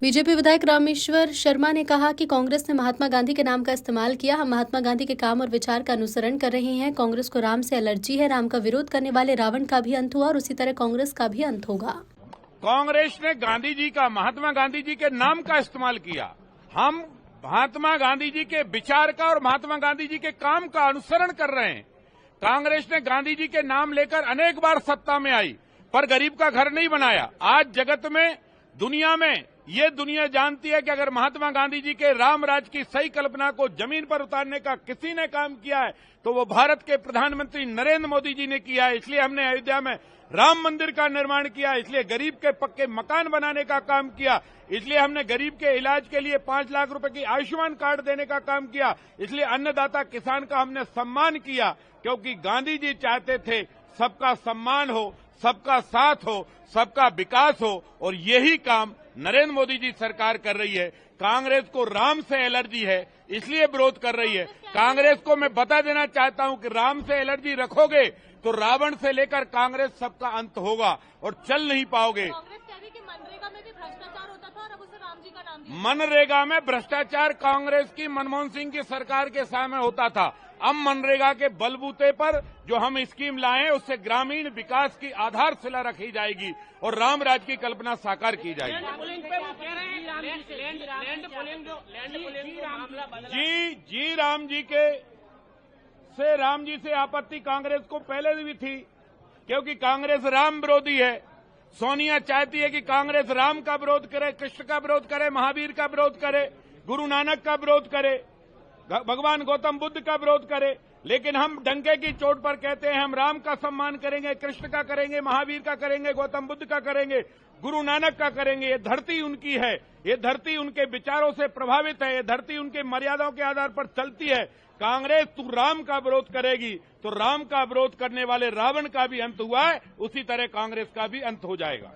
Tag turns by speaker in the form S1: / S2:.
S1: BJP विधायक रामेश्वर शर्मा ने कहा कि कांग्रेस ने महात्मा गांधी के नाम का इस्तेमाल किया। हम महात्मा गांधी के काम और विचार का अनुसरण कर रहे हैं। कांग्रेस को राम से एलर्जी है। राम का विरोध करने वाले रावण का भी अंत हुआ और उसी तरह कांग्रेस का भी अंत होगा।
S2: कांग्रेस ने गांधी जी का, महात्मा गांधी जी के नाम का इस्तेमाल किया। हम महात्मा गांधी जी के विचार का और महात्मा गांधी जी के काम का अनुसरण कर रहे हैं। कांग्रेस ने गांधी जी के नाम लेकर अनेक बार सत्ता में आई, पर गरीब का घर नहीं बनाया। आज जगत में, दुनिया में ये दुनिया जानती है कि अगर महात्मा गांधी जी के राम राज की सही कल्पना को जमीन पर उतारने का किसी ने काम किया है तो वो भारत के प्रधानमंत्री नरेंद्र मोदी जी ने किया है। इसलिए हमने अयोध्या में राम मंदिर का निर्माण किया, इसलिए गरीब के पक्के मकान बनाने का काम किया, इसलिए हमने गरीब के इलाज के लिए 5 लाख रुपए की आयुष्मान कार्ड देने का काम किया, इसलिए अन्नदाता किसान का हमने सम्मान किया, क्योंकि गांधी जी चाहते थे सबका सम्मान हो, सबका साथ हो, सबका विकास हो, और यही काम नरेंद्र मोदी जी सरकार कर रही है। कांग्रेस को राम से एलर्जी है, इसलिए विरोध कर रही है। कांग्रेस को मैं बता देना चाहता हूं कि राम से एलर्जी रखोगे तो रावण से लेकर कांग्रेस सबका अंत होगा और चल नहीं पाओगे।
S3: कांग्रेस कह रही कि मनरेगा में भी भ्रष्टाचार होता था और अब उसे राम जी का नाम दिया।
S2: मनरेगा में भ्रष्टाचार कांग्रेस की, मनमोहन सिंह की सरकार के समय होता था। अब मनरेगा के बलबूते पर जो हम स्कीम लाए उससे ग्रामीण विकास की आधारशिला रखी जाएगी और राम राज की कल्पना साकार की जाएगी। जी राम जी से आपत्ति कांग्रेस को पहले भी थी, क्योंकि कांग्रेस राम विरोधी है। सोनिया चाहती है कि कांग्रेस राम का विरोध करे, कृष्ण का विरोध करे, महावीर का विरोध करे, गुरु नानक का विरोध करे, भगवान गौतम बुद्ध का विरोध करे। लेकिन हम डंके की चोट पर कहते हैं हम राम का सम्मान करेंगे, कृष्ण का करेंगे, महावीर का करेंगे, गौतम बुद्ध का करेंगे, गुरु नानक का करेंगे। ये धरती उनकी है, ये धरती उनके विचारों से प्रभावित है, ये धरती उनके मर्यादाओं के आधार पर चलती है। कांग्रेस तू राम का विरोध करेगी तो राम का विरोध करने वाले रावण का भी अंत हुआ है, उसी तरह कांग्रेस का भी अंत हो जाएगा।